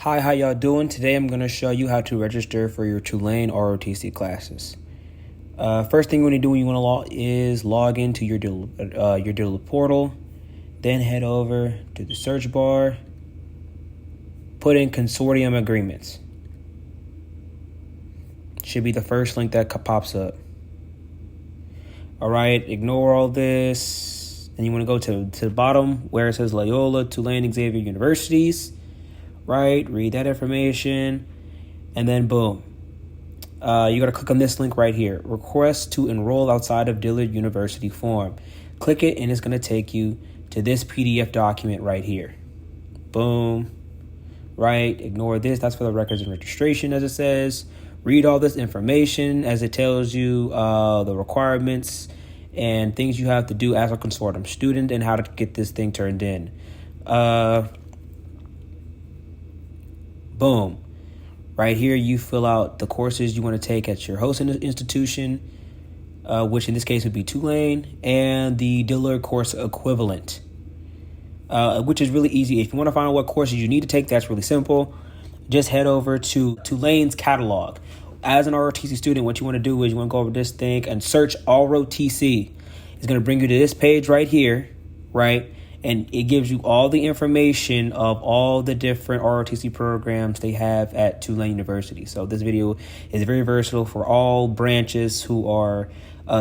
Hi, how y'all doing? Today I'm going to show you how to register for your Tulane ROTC classes. First thing you want to do when you want to log into your Dillard portal. Then head over to the search bar. Put in consortium agreements. Should be the first link that pops up. All right, ignore all this. And you want to go to the bottom where it says Loyola, Tulane, Xavier Universities. Right, read that information, and then boom. You got to click on this link right here. Request to enroll outside of Dillard University form. Click it, and it's going to take you to this PDF document right here. Boom. Right, ignore this. That's for the records and registration, as it says. Read all this information as it tells you the requirements and things you have to do as a consortium student and how to get this thing turned in. Boom. Right here, you fill out the courses you want to take at your hosting institution, which in this case would be Tulane, and the Dillard course equivalent, which is really easy. If you want to find out what courses you need to take, that's really simple. Just head over to Tulane's catalog. As an ROTC student, what you want to do is you want to go over this thing and search ROTC. It's going to bring you to this page right here, right? And it gives you all the information of all the different ROTC programs they have at Tulane University. So this video is very versatile for all branches who are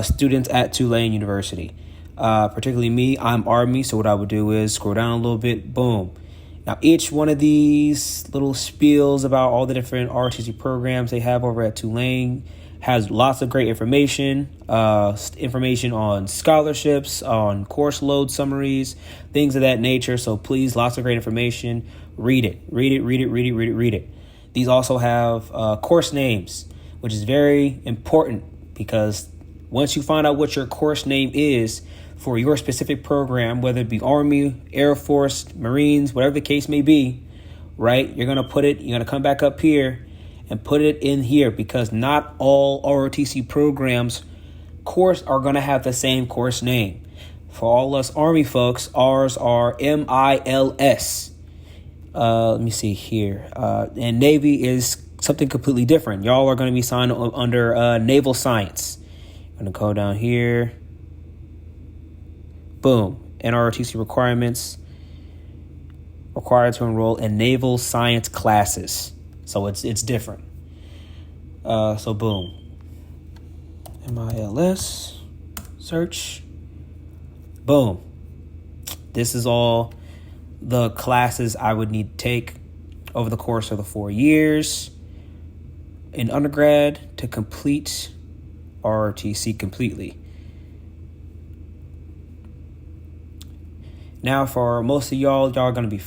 students at Tulane University. Particularly me, I'm Army. So what I would do is scroll down a little bit. Boom. Now, each one of these little spiels about all the different ROTC programs they have over at Tulane has lots of great information, information on scholarships, on course load summaries, things of that nature. So please, lots of great information. Read it. These also have course names, which is very important because once you find out what your course name is for your specific program, whether it be Army, Air Force, Marines, whatever the case may be, right? You're going to come back up here and put it in here because not all ROTC programs are going to have the same course name. For all us Army folks, ours are MILS. Let me see here. And Navy is something completely different. Y'all are going to be signed under Naval Science. I'm going to go down here. Boom. NROTC requirements. Required to enroll in Naval Science classes. So it's different. So boom. MILS. Search. Boom. This is all the classes I would need to take over the course of the 4 years in undergrad to complete ROTC completely. Now, for most of y'all are going to be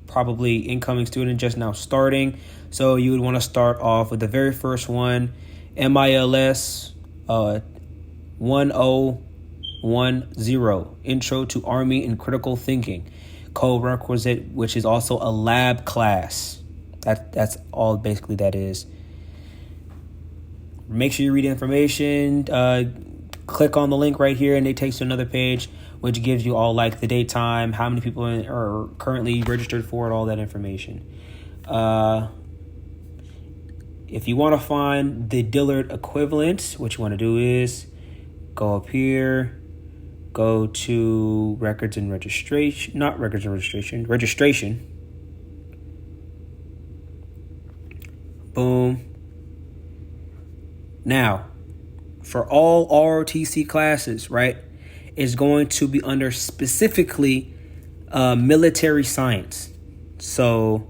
probably incoming student just now starting. So you would want to start off with the very first one, MILS 1010, Intro to Army and Critical Thinking, co-requisite, which is also a lab class. That's all basically that is. Make sure you read the information. Click on the link right here and it takes you to another page, which gives you all like the date, time, how many people are currently registered for it, all that information. If you want to find the Dillard equivalent, what you want to do is go up here, go to registration. Boom. Now, for all ROTC classes, right, is going to be under specifically military science. So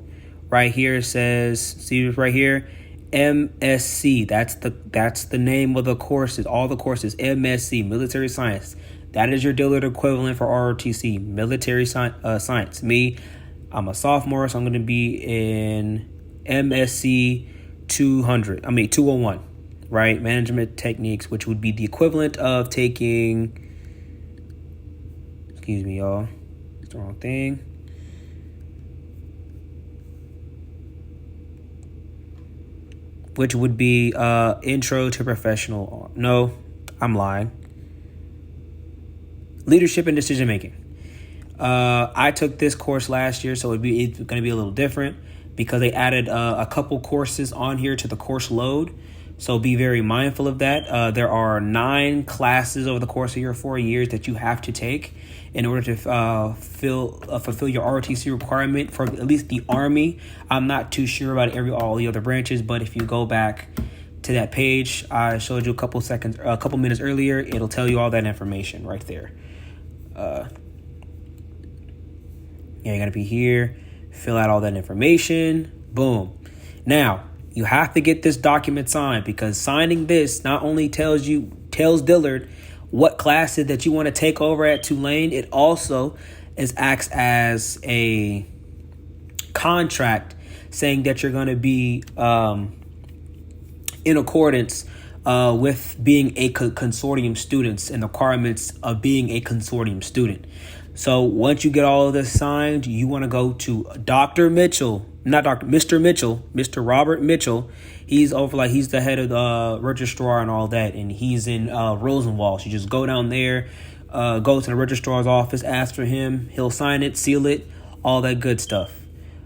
right here it says, see right here, MSc. That's the name of the courses. All the courses, MSc, military science. That is your Dillard equivalent for ROTC, military science. Me, I'm a sophomore, so I'm going to be in MSc 201. Right, management techniques, which would be the equivalent of taking, excuse me, y'all, it's the wrong thing. Which would be intro to professional. No, I'm lying. Leadership and decision making. I took this course last year, so it's going to be a little different. because they added a couple courses on here to the course load. So be very mindful of that. There are 9 classes over the course of your 4 years that you have to take in order to fulfill your ROTC requirement for at least the Army. I'm not too sure about all the other branches, but if you go back to that page I showed you a couple minutes earlier, it'll tell you all that information right there. You gotta be here, fill out all that information, boom. Now, you have to get this document signed, because signing this not only tells Dillard what classes that you want to take over at Tulane, it also acts as a contract saying that you're going to be in accordance with being a consortium students and the requirements of being a consortium student. So once you get all of this signed, you want to go to Mr. Mitchell, Mr. Robert Mitchell. He's he's the head of the registrar and all that, and he's in Rosenwald. So you just go down there, go to the registrar's office, ask for him. He'll sign it, seal it, all that good stuff.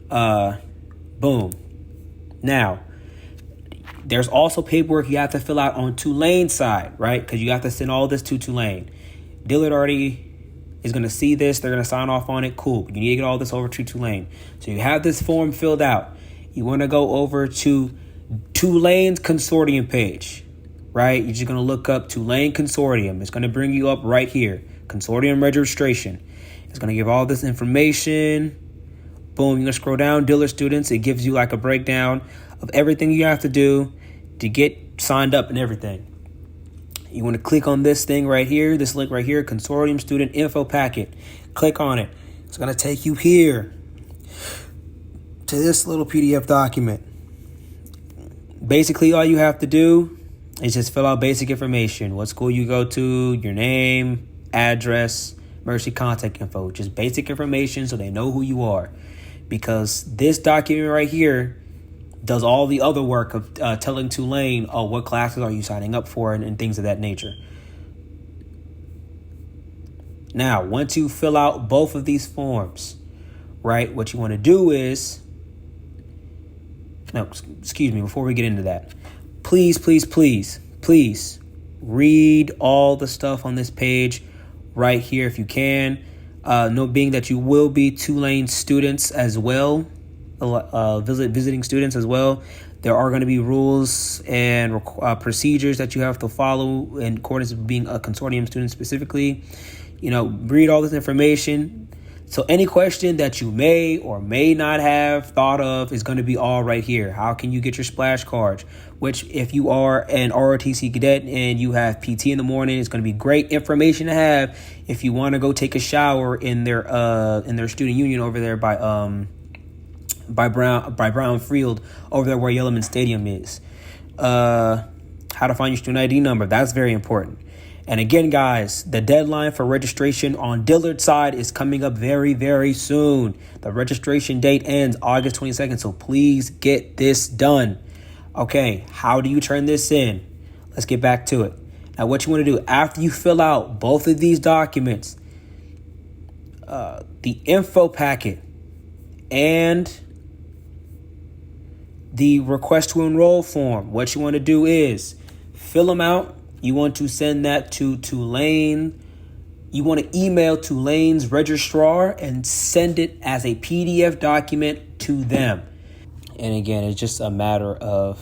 Boom. Now, there's also paperwork you have to fill out on Tulane's side, right? Because you have to send all this to Tulane. Dillard already is going to see this. They're going to sign off on it. Cool. You need to get all this over to Tulane. So you have this form filled out. You want to go over to Tulane's consortium page, right? You're just going to look up Tulane Consortium. It's going to bring you up right here. Consortium registration. It's going to give all this information. Boom. You're going to scroll down. Dillard students. It gives you like a breakdown of everything you have to do to get signed up and everything. You want to click on this thing right here, this link right here, Consortium Student Info Packet. Click on it. It's going to take you here to this little PDF document. Basically, all you have to do is just fill out basic information. What school you go to, your name, address, emergency contact info. Just basic information so they know who you are. Because this document right here does all the other work of telling Tulane, what classes are you signing up for and things of that nature. Now, once you fill out both of these forms, right, what you want to do is, before we get into that, please read all the stuff on this page right here if you can. Note being that you will be Tulane students as well. Visiting students as well. There are going to be rules and procedures that you have to follow in accordance with being a consortium student specifically. Read all this information. So any question that you may or may not have thought of is going to be all right here. How can you get your splash cards? Which, if you are an ROTC cadet and you have PT in the morning, it's going to be great information to have if you want to go take a shower in their student union over there by Brown Field over there where Yellowman Stadium is. How to find your student ID number. That's very important. And again, guys, the deadline for registration on Dillard's side is coming up very, very soon. The registration date ends August 22nd, so please get this done. Okay, how do you turn this in? Let's get back to it. Now, what you want to do after you fill out both of these documents, the info packet and the request to enroll form, what you want to do is fill them out. You want to send that to Tulane. You want to email Tulane's registrar and send it as a PDF document to them. And again, it's just a matter of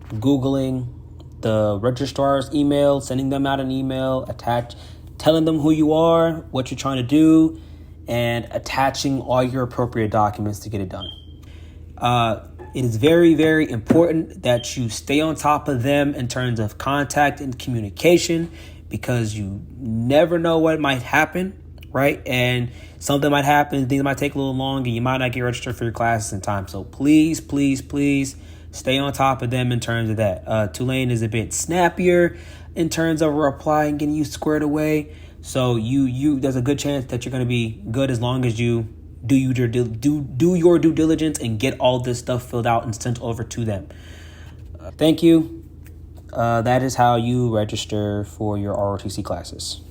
Googling the registrar's email, sending them out an email, telling them who you are, what you're trying to do, and attaching all your appropriate documents to get it done. It is very, very important that you stay on top of them in terms of contact and communication, because you never know what might happen, right? And something might happen, things might take a little longer, you might not get registered for your classes in time. So please stay on top of them in terms of that. Tulane is a bit snappier in terms of replying and getting you squared away. So there's a good chance that you're going to be good as long as you do your due diligence and get all this stuff filled out and sent over to them. Thank you. That is how you register for your ROTC classes.